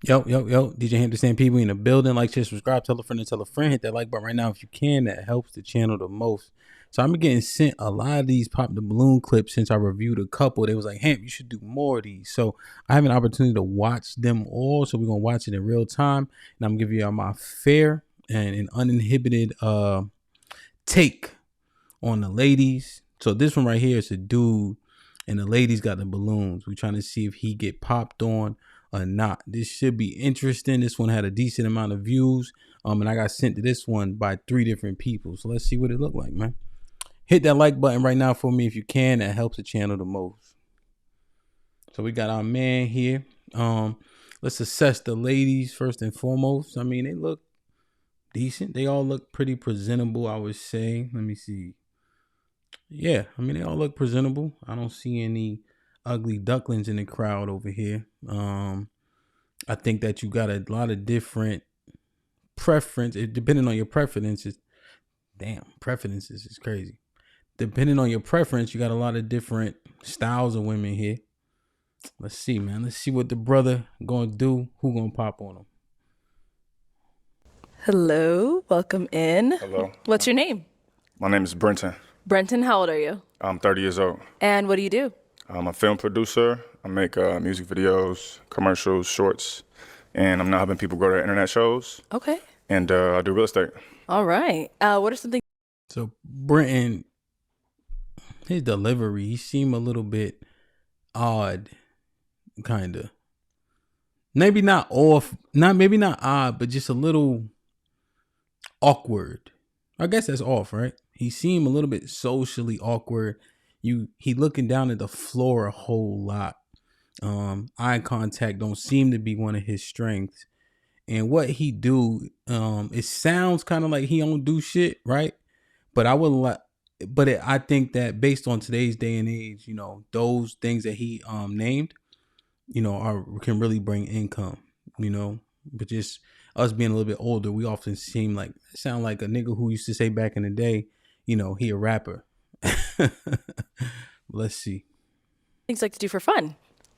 Yo. DJ Hampton people in the building. Like, share, subscribe, tell a friend, and tell a friend. Hit that like button right now if you can. That helps the channel the most. So I'm getting sent a lot of these Pop the Balloon clips since I reviewed a couple. They was like, Hamp, you should do more of these. So I have an opportunity to watch them all. So we're going to watch it in real time. And I'm going to give you my fair and an uninhibited take on the ladies. So this one right here is a dude and the ladies got the balloons. We're trying to see if he get popped on or not. This should be interesting. This one had a decent amount of views. And I got sent to this one by 3 different people. So let's see what it looked like, man. Hit that like button right now for me if you can. That helps the channel the most. So we got our man here. Let's assess the ladies first and foremost. I mean, they look decent. They all look pretty presentable, I would say. Let me see. Yeah, I mean, they all look presentable. I don't see any ugly ducklings in the crowd over here. I think that you got a lot of different preference, depending on your preferences. Damn, preferences is crazy. Depending on your preference, you got a lot of different styles of women here. Let's see, man. Let's see what the brother gonna do. Who gonna pop on him? Hello, welcome in. Hello. What's your name? My name is Brenton. Brenton, how old are you? I'm 30 years old. And what do you do? I'm a film producer. I make music videos, commercials, shorts, and I'm now helping people grow their internet shows. Okay. And I do real estate. All right. What are some things? So Brenton, his delivery, he seemed a little bit odd, kind of. Maybe not off, maybe not odd, but just a little awkward. I guess that's off, right? He seemed a little bit socially awkward. He looking down at the floor a whole lot. Eye contact don't seem to be one of his strengths. And what he do, it sounds kind of like he don't do shit, right? But I think that based on today's day and age, those things that he named, can really bring income, but just us being a little bit older, we often sound like a nigga who used to say back in the day, he a rapper. Let's see. Things like to do for fun.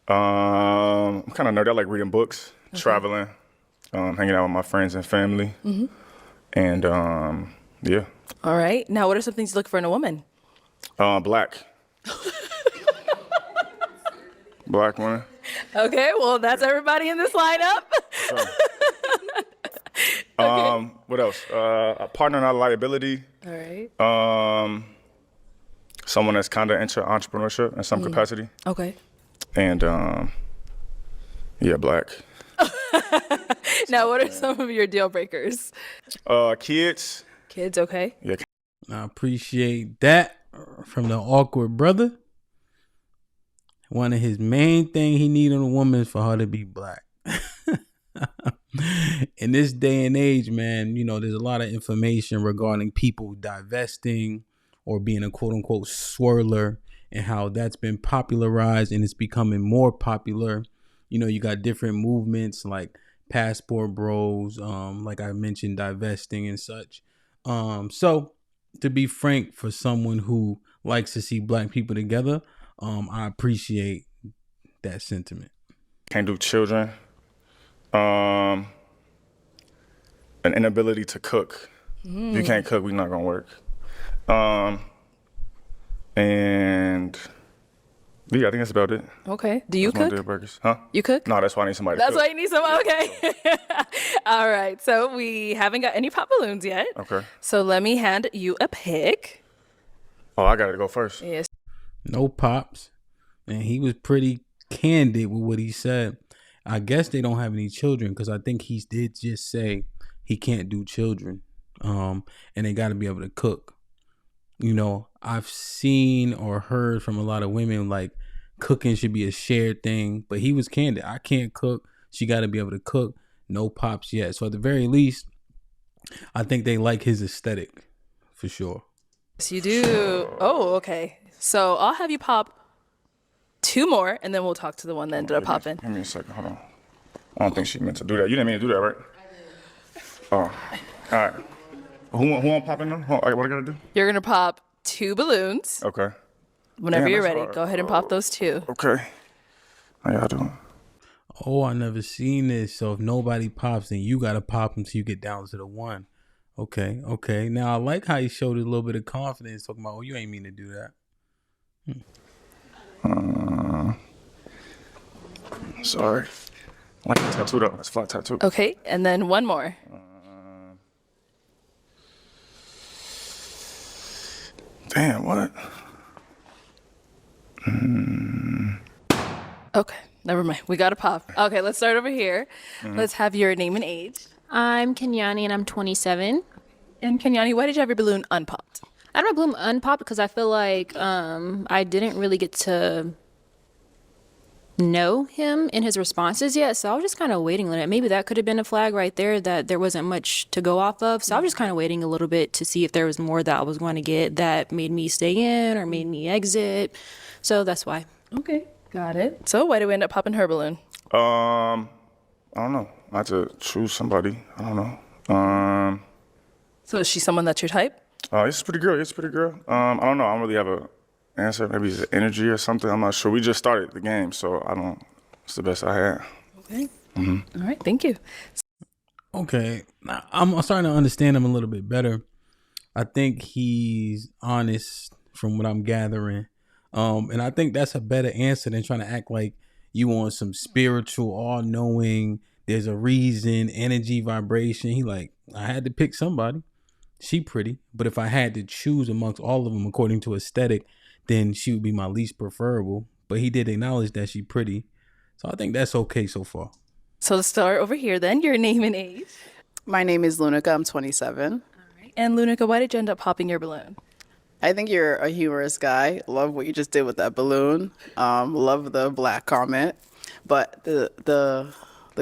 I'm kind of nerdy. I like reading books, traveling, hanging out with my friends and family. And yeah. All right. Now, what are some things you look for in a woman? Black. Black woman. Okay, well, that's everybody in this lineup. Okay. What else? A partner, not a liability. All right. Someone that's kind of into entrepreneurship in some capacity. Okay. And yeah, black. Now, what are some of your deal breakers? Kids. Kids, okay. Yeah. I appreciate that from the awkward brother. One of his main thing he need in a woman is for her to be black. In this day and age, man, there's a lot of information regarding people divesting or being a quote unquote swirler and how that's been popularized and it's becoming more popular. You got different movements like passport bros, like I mentioned, divesting and such. So to be frank, for someone who likes to see black people together, I appreciate that sentiment. Can't do children. An inability to cook. If you can't cook, we're not gonna work. And yeah, I think that's about it. Okay. Do you That's my cook? deal breakers. Huh? You cook? No, that's why I need somebody to That's cook. why you need someone. Okay. All right. So we haven't got any pop balloons yet. Okay. So let me hand you a pick. Oh, I gotta go first. Yes. No pops. And he was pretty candid with what he said. I guess they don't have any children because I think he did just say he can't do children. And they got to be able to cook. I've seen or heard from a lot of women like cooking should be a shared thing, but he was candid. I can't cook. She got to be able to cook. No pops yet. So at the very least, I think they like his aesthetic for sure. Yes, you do. Oh, okay. So I'll have you pop 2 more, and then we'll talk to the one that ended up popping. Give me a second. Hold on. I don't think she meant to do that. You didn't mean to do that, right? Oh, all right. Who want to pop in? What I gotta do? You're going to pop 2 balloons. Okay. Whenever Damn, you're that's ready, hard. go ahead and pop those 2. Okay. How y'all doing? Oh, I never seen this. So if nobody pops, then you gotta pop them till you get down to the one. Okay, okay. Now I like how he showed a little bit of confidence, talking about, oh, you ain't mean to do that. Sorry. I like the tattoo though. That's a flat tattoo. Okay, and then one more. Damn, what? Okay, never mind. We got to pop. Okay, let's start over here. Let's have your name and age. I'm Kenyani and I'm 27. And Kenyani, why did you have your balloon unpopped? I don't know balloon unpopped because I feel like I didn't really get to know him in his responses yet. So I was just kind of waiting a little bit. Maybe that could have been a flag right there that there wasn't much to go off of. So I was just kind of waiting a little bit to see if there was more that I was going to get that made me stay in or made me exit. So that's why. Okay, got it. So why did we end up popping her balloon? I don't know. I had to choose somebody. I don't know. So is she someone that's your type? It's a pretty girl. It's a pretty girl. I don't know. I don't really have a answer. Maybe it's energy or something. I'm not sure. We just started the game, so I don't. It's the best I had. Okay. All right. Thank you. Okay, now, I'm starting to understand him a little bit better. I think he's honest from what I'm gathering. And I think that's a better answer than trying to act like you want some spiritual, all-knowing, there's a reason, energy, vibration. He like, I had to pick somebody. She pretty, but if I had to choose amongst all of them according to aesthetic, then she would be my least preferable. But he did acknowledge that she pretty. So I think that's okay so far. So let's start over here then. Your name and age. My name is Lunica. I'm 27. And Lunica, why did you end up popping your balloon? I think you're a humorous guy. Love what you just did with that balloon. Love the black comment. But the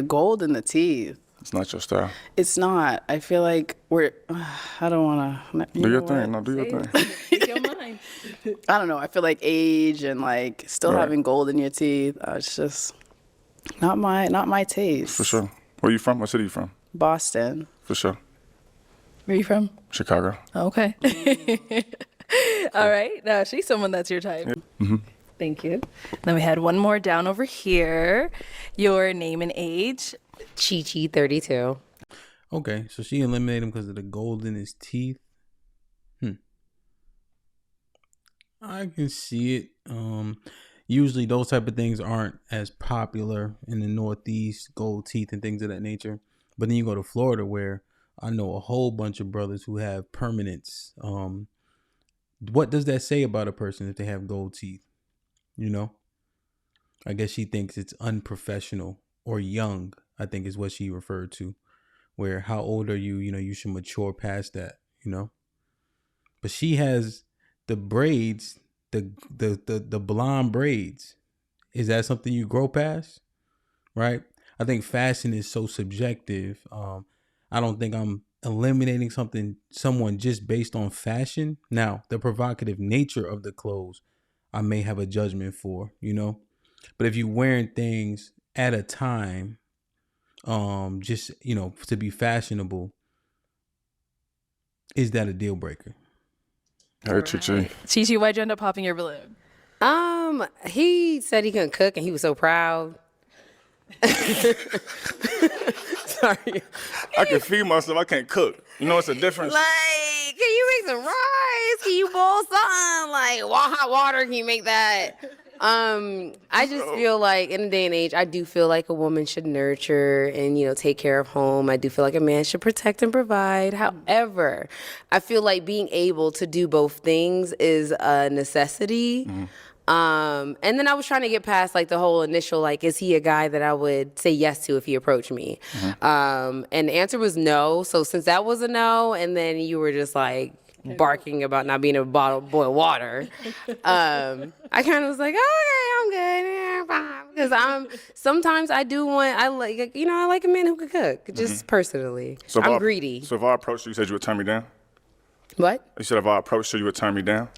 gold in the teeth, It's not your style. it's not. I feel like I don't want to. Do your thing. No, do your thing. Speak your mind. I don't know. I feel like age and like still Right. having gold in your teeth. It's just not my taste. For sure. Where you from? What city you from? Boston. For sure. Where are you from? Chicago. Okay. All right. Now she's someone that's your type. Thank you. Then we had one more down over here. Your name and age. Chi-Chi 32. Okay, so she eliminated him because of the gold in his teeth. I can see it. Usually those type of things aren't as popular in the Northeast, gold teeth and things of that nature. But then you go to Florida where I know a whole bunch of brothers who have permanents. What does that say about a person if they have gold teeth? You know? I guess she thinks it's unprofessional or young, I think is what she referred to. Where how old are you? You know, you should mature past that, you know? But she has the braids, the blonde braids. Is that something you grow past? Right? I think fashion is so subjective. I don't think I'm eliminating someone just based on fashion. Now, the provocative nature of the clothes, I may have a judgment for, you know? But if you're wearing things at a time, just, you know, to be fashionable, is that a deal breaker? Hey, Chi-Chi. Chi-Chi, why'd you end up popping your balloon? He said he couldn't cook and he was so proud. Sorry. I can feed myself. I can't cook. You know, it's a difference. Like, can you make some rice? Can you boil something? Like, hot water, can you make that? I just feel like in the day and age, I do feel like a woman should nurture and, you know, take care of home. I do feel like a man should protect and provide. However, I feel like being able to do both things is a necessity. And then I was trying to get past like the whole initial, like, is he a guy that I would say yes to if he approached me? And the answer was no. So since that was a no, and then you were just like barking about not being able to boil water, I kind of was like, okay, I'm good. Yeah, fine. Because sometimes I like a man who could cook, just personally. So I'm greedy. So if I approached you, you said you would turn me down? What? You said if I approached you, you would turn me down?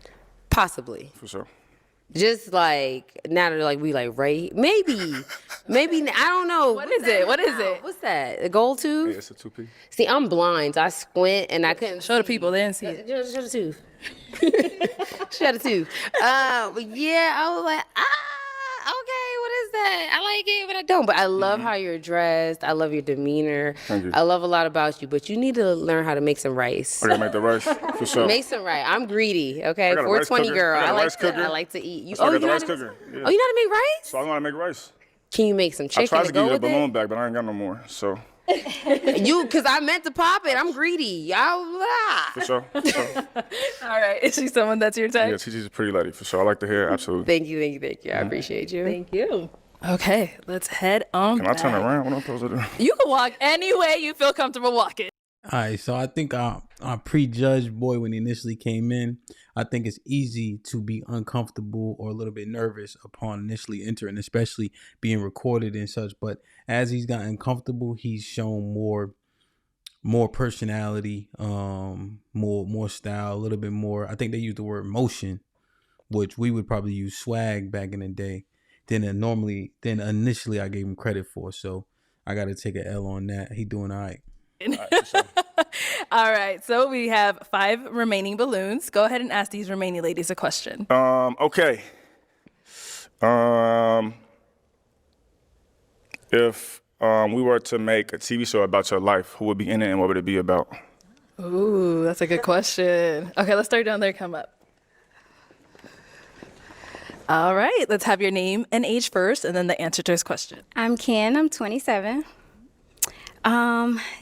Possibly. For sure. Just like now that like we like right, maybe I don't know. What is it? What is it? What's that? A gold tooth? Yeah, it's a 2P. See, I'm blind. So I squint and I couldn't Show the people. They didn't see it. Shut a tooth. Shut a tooth. But yeah, I was like, okay, what is that? I like it, but I don't. But I love how you're dressed. I love your demeanor. Thank you. I love a lot about you, but you need to learn how to make some rice. I gotta make the rice for sure. Make some rice. I'm greedy, okay? I got a rice 420 cooker. girl. I got a rice I cooker. like to eat. So I got the know rice how to- cooker. Yeah. Oh, you know how to make rice? So I know how to make rice. Can you make some I chicken tried to to give go you the with balloon it? back, but I ain't got no more. So Because I meant to pop it. I'm greedy. Y'all. for sure. For sure. All right. Is she someone that's your type? Yeah, TT's a pretty lady for sure. I like the hair. Absolutely. Thank you. I appreciate you. Thank you. Okay, let's head on Can I turn back. around? What am I supposed to do? You can walk any way you feel comfortable walking. All right, so I think I prejudged boy when he initially came in. I think it's easy to be uncomfortable or a little bit nervous upon initially entering, especially being recorded and such. But as he's gotten comfortable, he's shown more personality, more style, a little bit more. I think they use the word motion, which we would probably use swag back in the day. Than initially I gave him credit for. So I got to take an L on that. He doing all right. All right, so we have 5 remaining balloons. Go ahead and ask these remaining ladies a question. Okay. If we were to make a TV show about your life, who would be in it and what would it be about? Ooh, that's a good question. Okay, let's start down there, come up. All right, let's have your name and age first, and then the answer to his question. I'm Ken. I'm 27.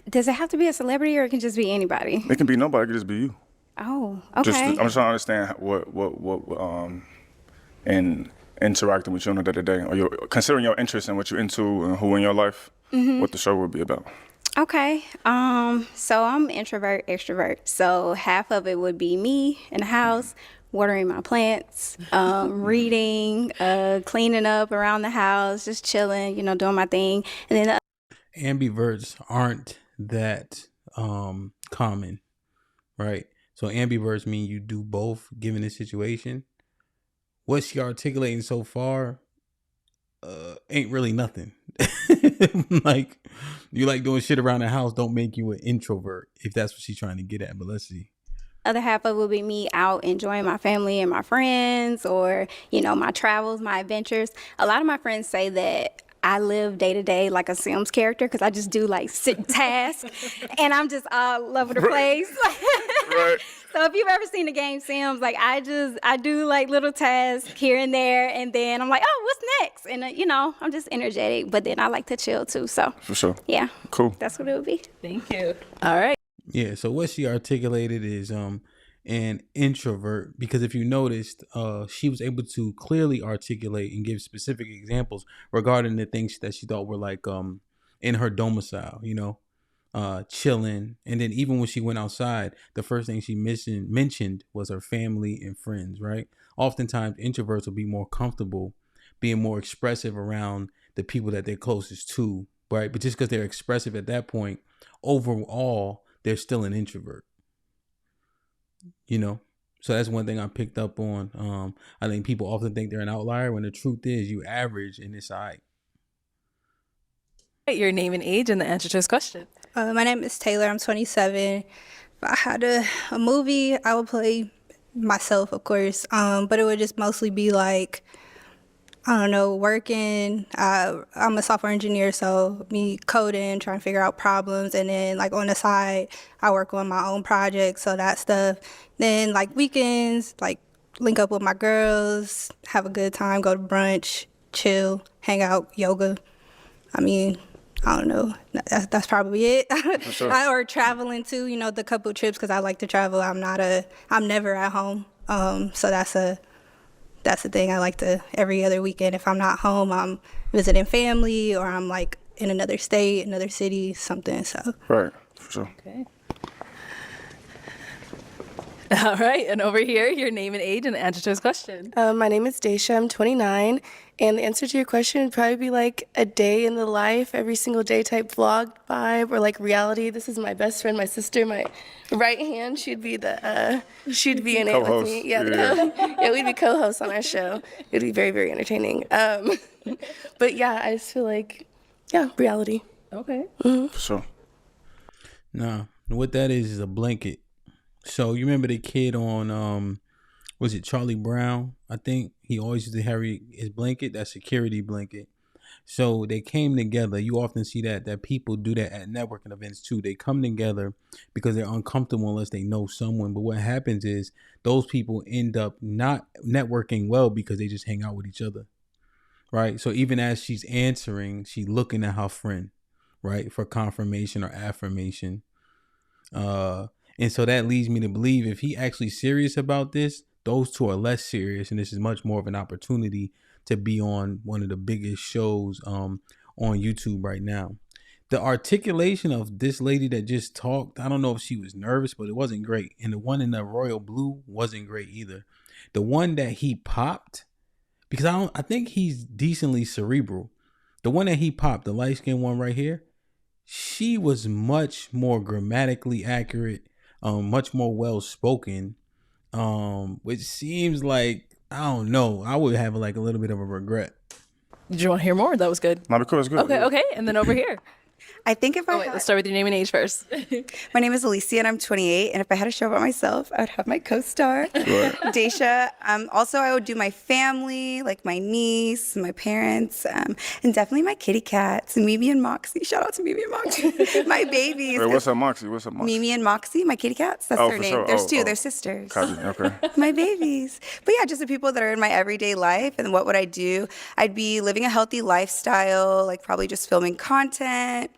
Does it have to be a celebrity or it can just be anybody? It can be nobody. It could just be you. Oh, I'm okay. just trying to understand what in interacting with you on a day-to-day, or considering your interest and what you're into and who in your life, what the show would be about. Okay. So I'm introvert, extrovert. So half of it would be me in the house, watering my plants, reading, cleaning up around the house, just chilling, doing my thing. And then Ambiverts aren't that common, right? So ambiverts mean you do both given the situation. What she articulating so far ain't really nothing. Like, you like doing shit around the house don't make you an introvert, if that's what she's trying to get at. But let's see. other half of it would be me out enjoying my family and my friends, or, my travels, my adventures. A lot of my friends say that I live day to day like a Sims character because I just do like tasks and I'm just all over the place. Right. So if you've ever seen the game Sims, like I do like little tasks here and there, and then I'm like, oh, what's next? And I'm just energetic, but then I like to chill too. So For sure. yeah, Cool. that's what it would be. Thank you. All right. Yeah, so what she articulated is an introvert, because if you noticed, she was able to clearly articulate and give specific examples regarding the things that she thought were like in her domicile, chilling. And then even when she went outside, the first thing she mentioned was her family and friends, right? Oftentimes introverts will be more comfortable being more expressive around the people that they're closest to, right? But just because they're expressive at that point, overall, they're still an introvert. So that's one thing I picked up on. I think people often think they're an outlier when the truth is you average and it's all right. Your name and age and the answer to his question. My name is Taylor. I'm 27. If I had a movie, I would play myself, of course. But it would just mostly be like, I don't know, working. I'm a software engineer, so me coding, trying to figure out problems, and then like on the side, I work on my own projects, so that stuff. Then like weekends, like link up with my girls, have a good time, go to brunch, chill, hang out, yoga. I don't know. That's probably it. Sure. Or traveling too, the couple trips, because I like to travel. I'm never at home. So that's the thing. I like to, every other weekend, if I'm not home, I'm visiting family, or I'm like in another state, another city, something. So Right, for sure. Okay. All right, and over here, your name and age and the answer to his question. My name is Daisha. I'm 29. And the answer to your question would probably be like a day in the life, every single day type vlog vibe, or like reality. This is my best friend, my sister, my right hand. She'd be in it with me. Yeah, we'd be co-hosts on our show. It'd be very, very entertaining. But yeah, I just feel like, reality. Okay. For sure. Nah, what that is a blanket. So you remember the kid on was it Charlie Brown? I think he always used to carry his blanket, that security blanket. So they came together. You often see that people do that at networking events too. They come together because they're uncomfortable unless they know someone. But what happens is those people end up not networking well because they just hang out with each other, right? So even as she's answering, she's looking at her friend, right, for confirmation or affirmation. And so that leads me to believe if he actually serious about this, those two are less serious, and this is much more of an opportunity to be on one of the biggest shows on YouTube right now. The articulation of this lady that just talked, I don't know if she was nervous, but it wasn't great. And the one in the royal blue wasn't great either. The one that he popped, because I think he's decently cerebral. The one that he popped, the light-skinned one right here, she was much more grammatically accurate, much more well-spoken, which seems like, I don't know, I would have like a little bit of a regret. Did you want to hear more? That was good. No, because it's good. Okay. And then over here. I think if let's start with your name and age first. My name is Alicia and I'm 28. And if I had a show about myself, I would have my co-star, Daisha. Also, I would do my family, like my niece, my parents, and definitely my kitty cats, Mimi and Moxie. Shout out to Mimi and Moxie. My babies. Wait, what's up, Moxie? Mimi and Moxie, my kitty cats. That's their name. Sure. There's two. They're sisters. Okay. My babies. But yeah, just the people that are in my everyday life. And what would I do? I'd be living a healthy lifestyle, like probably just filming content.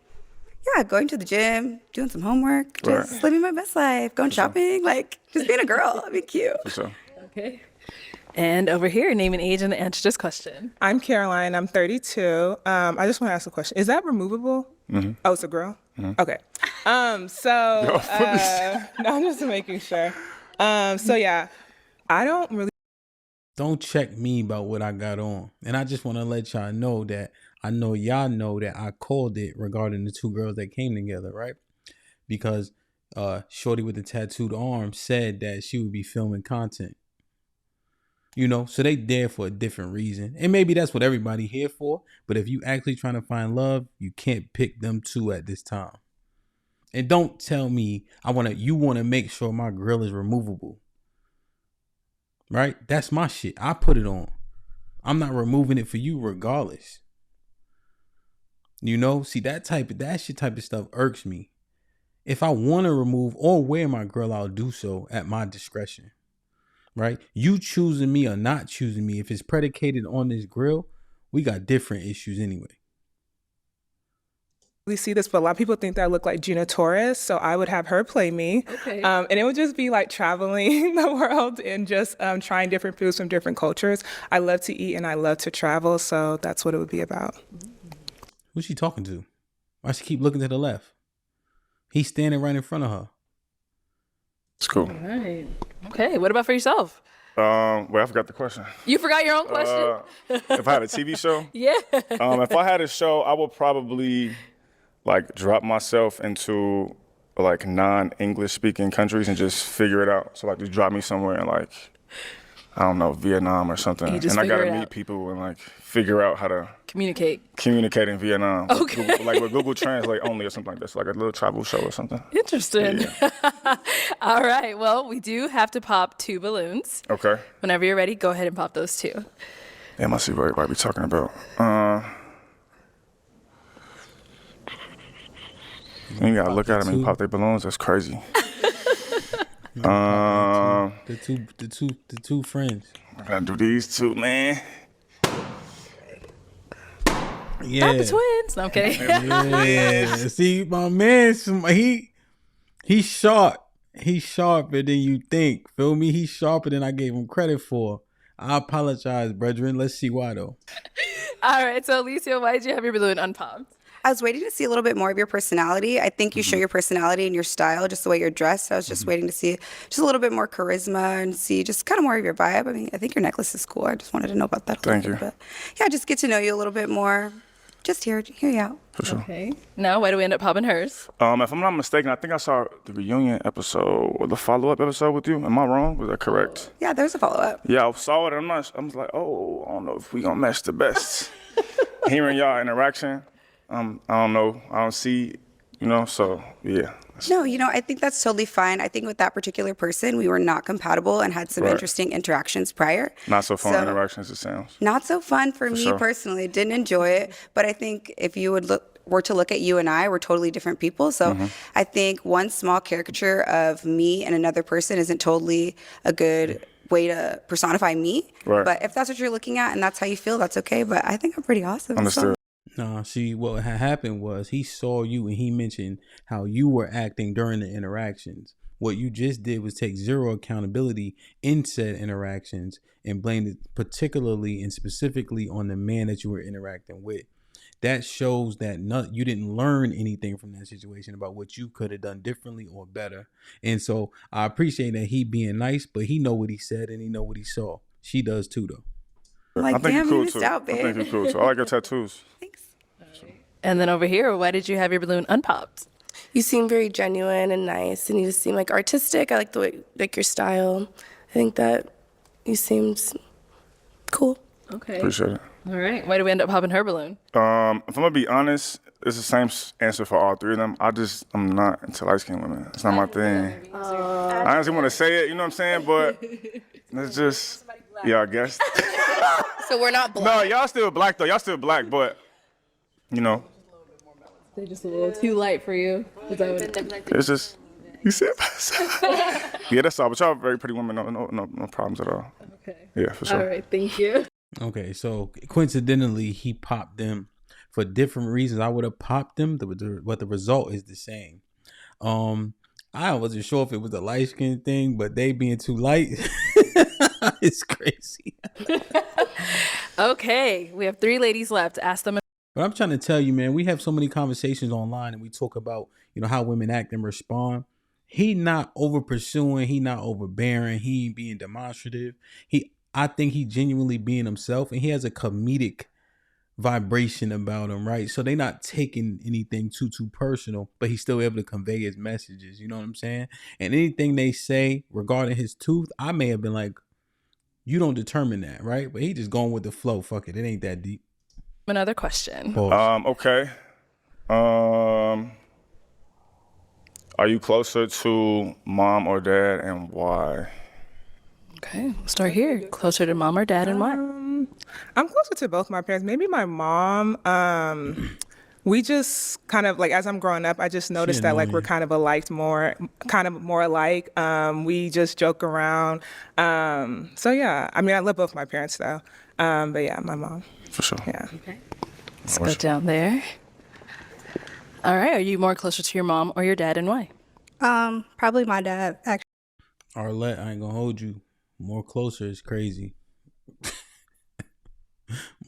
Yeah, going to the gym, doing some homework, just living my best life, going shopping, like just being a girl. I'd be cute. For sure. Okay. And over here, name and age and answer this question. I'm Caroline. I'm 32. I just want to ask a question. Is that removable? Mm-hmm. Oh, it's a girl? Mm-hmm. Okay. No, I'm just making sure. Yeah, I don't really. Don't check me about what I got on. And I just want to let y'all know that I know y'all know that I called it regarding the two girls that came together, right? Because Shorty with the tattooed arm said that she would be filming content. You know, so they there for a different reason. And maybe that's what everybody here for. But if you actually trying to find love, you can't pick them two at this time. And don't tell me you want to make sure my grill is removable. Right? That's my shit. I put it on. I'm not removing it for you regardless. You know, see that shit type of stuff irks me. If I want to remove or wear my grill, I'll do so at my discretion. Right? You choosing me or not choosing me, if it's predicated on this grill, we got different issues anyway. We see this, but a lot of people think that I look like Gina Torres, so I would have her play me. Okay. And it would just be like traveling the world and just trying different foods from different cultures. I love to eat and I love to travel, so that's what it would be about. Who's she talking to? Why she keep looking to the left? He's standing right in front of her. It's cool. All right. Okay. What about for yourself? I forgot the question. You forgot your own question? If I had a TV show? Yeah. If I had a show, I would probably like drop myself into like non-English speaking countries and just figure it out. So like just drop me somewhere in like, I don't know, Vietnam or something. And I gotta meet people and like figure out how to communicate in Vietnam. Okay. With Google Translate only or something like that. So like a little travel show or something. Interesting. Yeah. All right. Well, we do have to pop 2 balloons. Okay. Whenever you're ready, go ahead and pop those 2. Damn, I see what everybody be talking about. You gotta look at them and pop their balloons. That's crazy. The two friends. I gotta do these two, man. Yeah. Not the twins. No, I'm kidding. Yeah. See, my man, he's sharp. He's sharper than you think. Feel me? He's sharper than I gave him credit for. I apologize, brethren. Let's see why though. All right. So, Alicia, why did you have your balloon unpopped? I was waiting to see a little bit more of your personality. I think you show your personality and your style, just the way you're dressed. I was just waiting to see just a little bit more charisma and see just kind of more of your vibe. I mean, I think your necklace is cool. I just wanted to know about that. Thank you. But yeah, just get to know you a little bit more. Just hear you out. For sure. Okay. Now, why do we end up popping hers? If I'm not mistaken, I think I saw the reunion episode or the follow-up episode with you. Am I wrong? Was that correct? Yeah, there's a follow-up. Yeah, I saw it. I was like, oh, I don't know if we gonna match the best. Hearing y'all interaction, I don't know. I don't see, so yeah. No, I think that's totally fine. I think with that particular person, we were not compatible and had some Right. interesting interactions prior. Not so fun So- interactions, it sounds. Not so fun for me sure. personally. Didn't enjoy it, but I think if you were to look at you and I, we're totally different people. So Mm-hmm. I think one small caricature of me and another person isn't totally a good way to personify me. Right. But if that's what you're looking at and that's how you feel, that's okay. But I think I'm pretty awesome. Understood. Nah, see, what had happened was he saw you and he mentioned how you were acting during the interactions. What you just did was take zero accountability in said interactions and blamed it particularly and specifically on the man that you were interacting with. That shows that you didn't learn anything from that situation about what you could have done differently or better. And so I appreciate that he being nice, but he know what he said and he know what he saw. She does too, though. I'm like, I think damn, you're you cool missed too. out, I babe. think you're cool too. I like your tattoos. Thanks. And then over here, why did you have your balloon unpopped? You seem very genuine and nice, and you just seem like artistic. I like the way, like your style. I think that you seemed cool. Okay. Appreciate it. All right. Why did we end up popping her balloon? If I'm gonna be honest, it's the same answer for all three of them. I'm not into light skinned women. It's not my thing. I honestly want to say it, you know what I'm saying? But it's just, yeah, I guess. So we're not black. No, y'all still black though. Y'all still black, but They're just a little too light for you. Is that what it's just. You said yeah, that's all. But y'all very pretty women. No problems at all. Okay. Yeah, for sure. All right. Thank you. Okay, so coincidentally, he popped them for different reasons. I would have popped them, but the result is the same. I wasn't sure if it was a light skin thing, but they being too light, it's crazy. Okay. We have 3 ladies left. Ask them. But I'm trying to tell you, man, we have so many conversations online, and we talk about how women act and respond. He not over pursuing, he not overbearing, he ain't being demonstrative. I think he genuinely being himself, and he has a comedic vibration about him, right? So they not taking anything too personal, but he's still able to convey his messages. You know what I'm saying? And anything they say regarding his tooth, I may have been like, you don't determine that, right? But he just going with the flow. Fuck it, it ain't that deep. Another question. Pause. Okay. Are you closer to mom or dad, and why? Okay. We'll start here. Closer to mom or dad, and why? I'm closer to both my parents. Maybe my mom. We just kind of like, as I'm growing up, I just noticed that like we're kind of more alike. We just joke around. So yeah, I mean, I love both my parents though. But yeah, my mom. For sure. Yeah. Okay. Let's go down there. All right. Are you more closer to your mom or your dad, and why? Probably my dad, actually. Arlette, I ain't gonna hold you. More closer is crazy.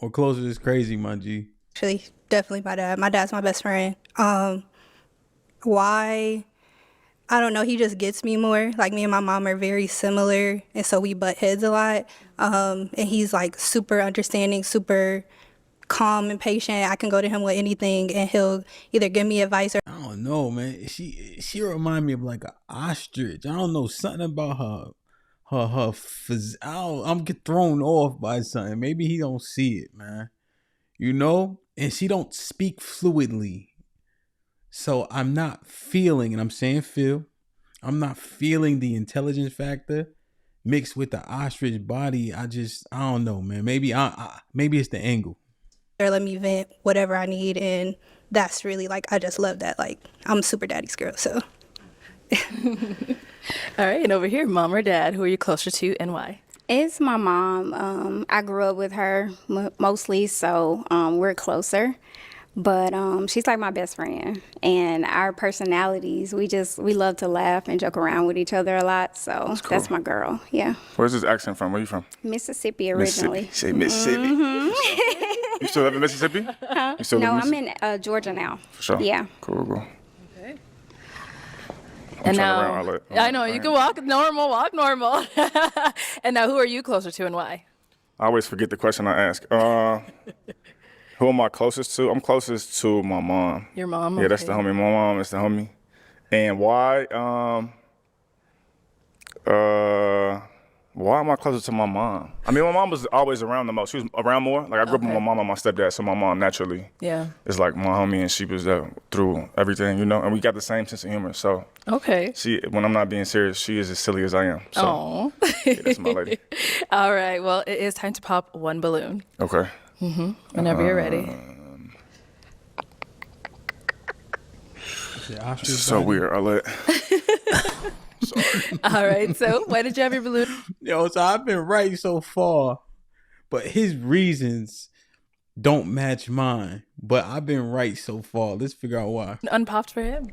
More closer is crazy, my G. Actually, definitely my dad. My dad's my best friend. Why? I don't know. He just gets me more. Like, me and my mom are very similar, and so we butt heads a lot. And he's like super understanding, super calm and patient. I can go to him with anything, and he'll either give me advice or. I don't know, man. She remind me of like an ostrich. I don't know, something about her I'm get thrown off by something. Maybe he don't see it, man. And she don't speak fluidly. So I'm not feeling, and I'm saying feel, I'm not feeling the intelligence factor mixed with the ostrich body. I don't know, man. Maybe it's the angle. Or let me vent whatever I need, and that's really like, I just love that. Like, I'm super daddy's girl, so. All right, and over here, mom or dad, who are you closer to and why? It's my mom. I grew up with her mostly, so we're closer. But she's like my best friend, and our personalities, we love to laugh and joke around with each other a lot. So that's my girl. Yeah. Where's this accent from? Where you from? Mississippi originally. Mississippi. Say Mississippi. You still live in Mississippi? Huh? You still No, live I'm in Georgia now. For sure. Yeah. Cool. Okay. And now, I know you can walk normal. And now, who are you closer to and why? I always forget the question I ask. Who am I closest to? I'm closest to my mom. Your mom? Yeah, that's the homie. My mom is the homie. And why? Why am I closer to my mom? I mean, my mom was always around the most. She was around more. Like, I grew up with my mom and my stepdad, so my mom naturally is like my homie, and she was there through everything, you know? And we got the same sense of humor, so. Okay. When I'm not being serious, she is as silly as I am. So, yeah, that's my lady. All right, well, it is time to pop one balloon. Okay. Whenever you're ready. This is so weird. I'll let. Sorry. All right, so why did you have your balloon? Yo, so I've been right so far, but his reasons don't match mine. But I've been right so far. Let's figure out why. Unpopped for him.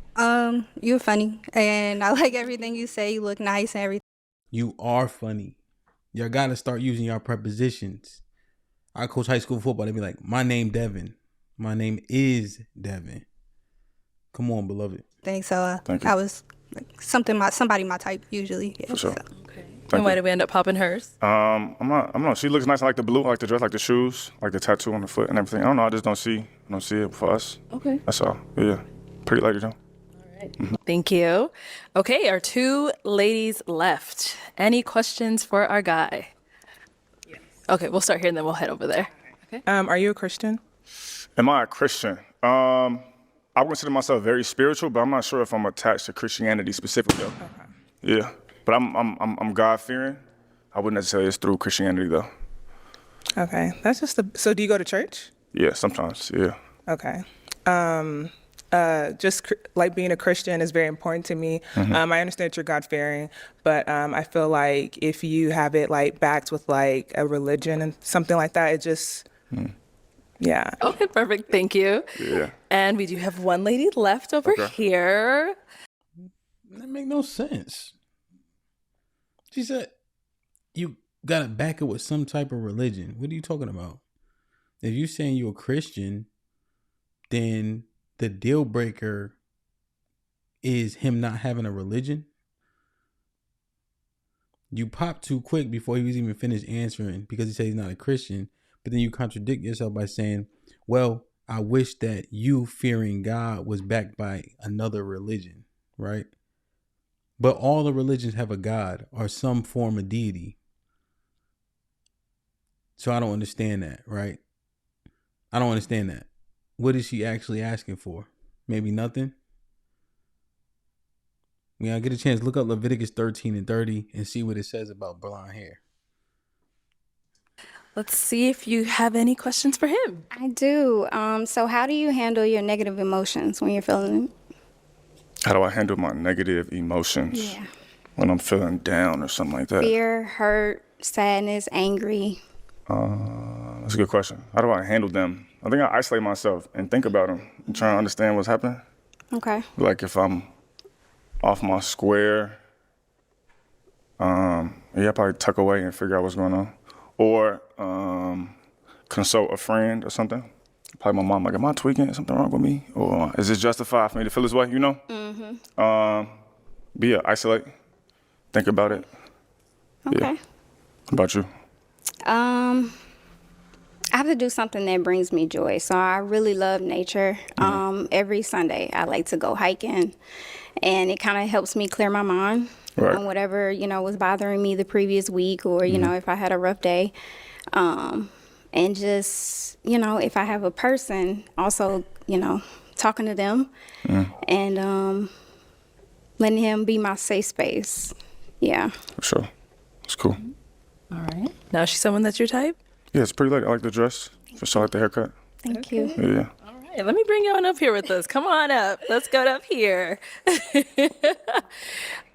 You're funny, and I like everything you say. You look nice and everything. You are funny. Y'all gotta start using your prepositions. I coach high school football. They be like, my name Devin. My name is Devin. Come on, beloved. Thanks. So Thank you. I was like somebody my type usually. Yeah, For sure. so. Okay. And why did we end up popping hers? I'm not. She looks nice. I like the blue. I like the dress. I like the shoes. I like the tattoo on the foot and everything. I don't know. I just don't see it for us. Okay. That's all. Yeah. Pretty lady though. Thank you. Okay, our 2 ladies left. Any questions for our guy? Yes. Okay, we'll start here and then we'll head over there. Okay. Are you a Christian? Am I a Christian? I would consider myself very spiritual, but I'm not sure if I'm attached to Christianity specifically though. Okay. Yeah. But I'm God fearing. I wouldn't necessarily it's through Christianity though. Okay. That's just so do you go to church? Yeah, sometimes. Yeah. Okay. Like being a Christian is very important to me. Mm-hmm. I understand that you're God-fearing, but I feel like if you have it like backed with like a religion and something like that, it just, yeah. Okay, perfect. Thank you. Yeah. And we do have 1 lady left over here. That make no sense. She said, you gotta back it with some type of religion. What are you talking about? If you're saying you're a Christian, then the deal breaker is him not having a religion. You popped too quick before he was even finished answering because he said he's not a Christian. But then you contradict yourself by saying, well, I wish that you fearing God was backed by another religion, right? But all the religions have a God or some form of deity. So I don't understand that, right? I don't understand that. What is she actually asking for? Maybe nothing? When I get a chance, look up Leviticus 13:30 and see what it says about blonde hair. Let's see if you have any questions for him. I do. So how do you handle your negative emotions when you're feeling? How do I handle my negative emotions when I'm feeling down or something like that? Fear, hurt, sadness, angry. That's a good question. How do I handle them? I think I isolate myself and think about them and try to understand what's happening. Okay. Like if I'm off my square, I probably tuck away and figure out what's going on. Or consult a friend or something. Probably my mom, like, am I tweaking? Is something wrong with me? Or is it justified for me to feel this way, you know? Mm-hmm. But yeah, isolate. Think about it. Okay. Yeah. How about you? I have to do something that brings me joy. So I really love nature. Every Sunday I like to go hiking, and it kind of helps me clear my mind on whatever, was bothering me the previous week, or, if I had a rough day. And just, if I have a person, also, talking to them and letting him be my safe space. Yeah. For sure. It's cool. All right. Now, is she someone that's your type? Yeah, it's pretty late. I like the dress. For sure, I like the haircut. Thank you. Yeah. All right. Let me bring you on up here with us. Come on up. Let's go up here.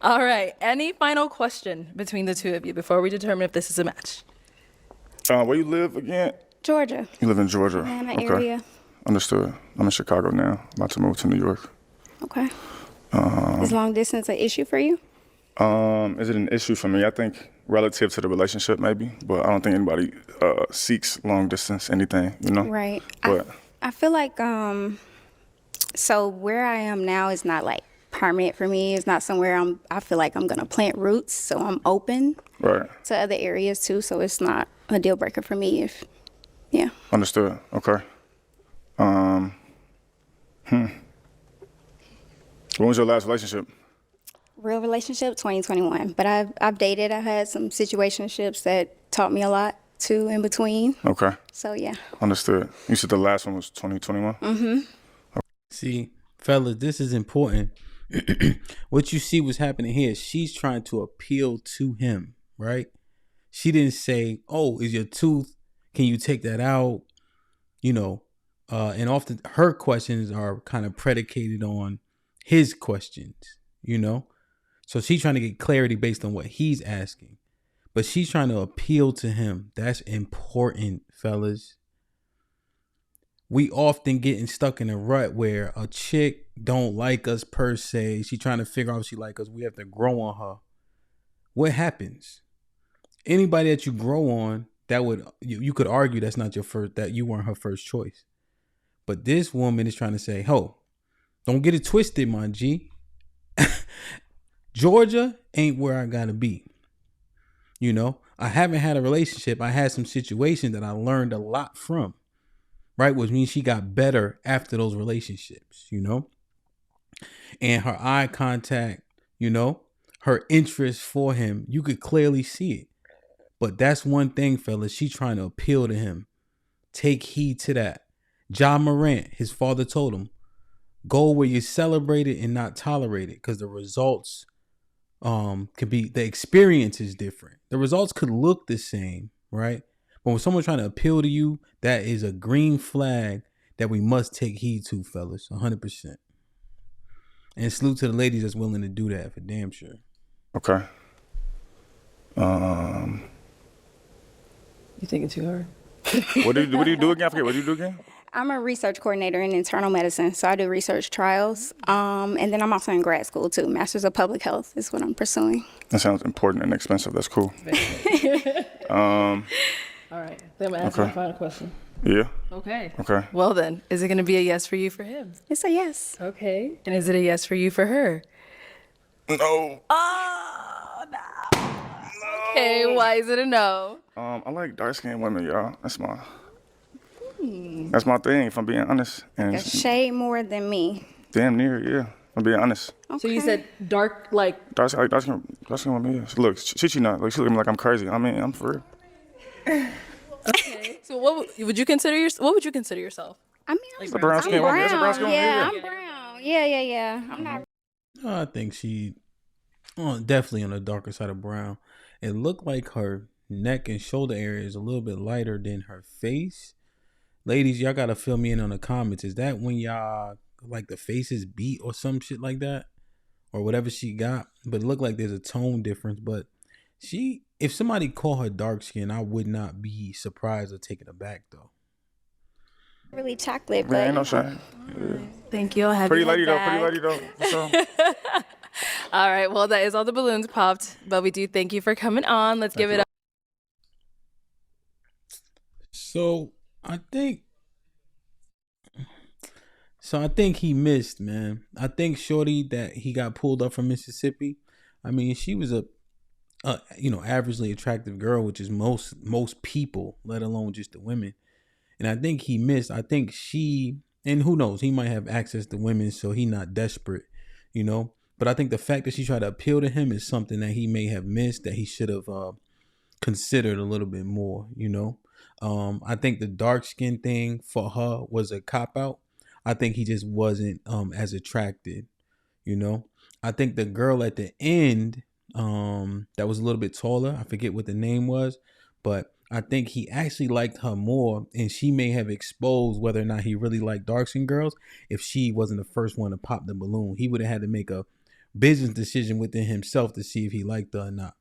All right. Any final question between the two of you before we determine if this is a match? Where you live again? Georgia. You live in Georgia. Atlanta area. Understood. I'm in Chicago now. About to move to New York. Okay. Is long distance an issue for you? Is it an issue for me? I think relative to the relationship, maybe, but I don't think anybody seeks long distance anything, Right. But I feel like so where I am now is not like permanent for me. It's not somewhere I feel like I'm gonna plant roots, so I'm open to other areas too. So it's not a deal breaker for me Understood. Okay. When was your last relationship? Real relationship 2021, but I've dated. I've had some situationships that taught me a lot too in between. Okay. So yeah. Understood. You said the last one was 2021? Mm-hmm. See, fellas, this is important. What you see what's happening here, she's trying to appeal to him, right? She didn't say, "Oh, is your tooth? Can you take that out?" You know, and often her questions are kind of predicated on his questions, you know? So she's trying to get clarity based on what he's asking, but she's trying to appeal to him. That's important, fellas. We often getting stuck in a rut where a chick don't like us per se. She trying to figure out if she like us. We have to grow on her. What happens? Anybody that you grow on, that would you could argue that's not your first, that you weren't her first choice. But this woman is trying to say, "Ho, don't get it twisted, my G. Georgia ain't where I gotta be. You know, I haven't had a relationship. I had some situations that I learned a lot from, right? Which means she got better after those relationships, you know? And her eye contact, you know, her interest for him, you could clearly see it. But that's one thing, fellas, she trying to appeal to him. Take heed to that. John Morant, his father told him, go where you celebrate it and not tolerate it, because the results could be, the experience is different. The results could look the same, right? But when someone's trying to appeal to you, that is a green flag that we must take heed to, fellas, 100%. And salute to the ladies that's willing to do that, for damn sure. Okay. You thinking too hard? What do you do again? I forget. What do you do again? I'm a research coordinator in internal medicine, so I do research trials. And then I'm also in grad school too. Masters of Public Health is what I'm pursuing. That sounds important and expensive. That's cool. All right. Then I'm gonna ask my final question. Yeah. Okay. Okay. Well then, is it gonna be a yes for you for him? It's a yes. Okay. And is it a yes for you for her? No. Oh no. Okay, why is it a no? I like dark-skinned women, y'all. That's my thing, if I'm being honest. And A shade more than me. damn near, yeah. I'm being honest. Okay. So you said dark, like Dark-skinned women, yeah. Look, she not. Like, she look at me like I'm crazy. I mean, I'm for real. okay. So what would you consider what would you consider yourself? I mean, It's a brown-skinned woman. That's a brown-skinned woman. Yeah, I'm brown. Yeah. I'm not. I think she definitely on the darker side of brown. It looked like her neck and shoulder area is a little bit lighter than her face. Ladies, y'all gotta fill me in on the comments. Is that when y'all like the faces beat or some shit like that, or whatever she got? But it looked like there's a tone difference. But if somebody call her dark skin, I would not be surprised or taken aback though. Really chocolate, Man, ain't no but shame. Yeah. Thank you. I'll have Pretty you lady though. back. Pretty lady though. For sure. All right. Well, that is all the balloons popped, but we do thank you for coming on. Let's give it up. So I think he missed, man. I think shorty that he got pulled up from Mississippi, I mean, she was a averagely attractive girl, which is most people, let alone just the women. And I think he missed. I think and who knows, he might have access to women, so he not desperate, you know. But I think the fact that she tried to appeal to him is something that he may have missed, that he should have considered a little bit more, you know. I think the dark skin thing for her was a cop out. I think he just wasn't as attracted, you know. I think the girl at the end that was a little bit taller, I forget what the name was, but I think he actually liked her more, and she may have exposed whether or not he really liked dark skin girls if she wasn't the first one to pop the balloon. He would have had to make a business decision within himself to see if he liked her or not.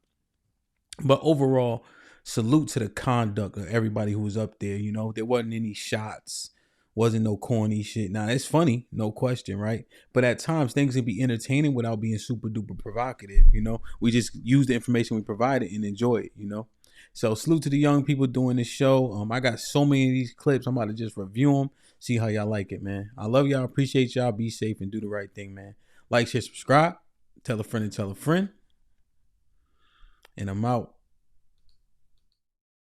But overall, salute to the conduct of everybody who was up there. You know, there wasn't any shots, wasn't no corny shit. Now, it's funny, no question, right? But at times, things can be entertaining without being super duper provocative, you know? We just use the information we provided and enjoy it, you know? So salute to the young people doing this show. I got so many of these clips. I'm about to just review them, see how y'all like it, man. I love y'all, appreciate y'all. Be safe and do the right thing, man. Like, share, subscribe, tell a friend and tell a friend. And I'm out.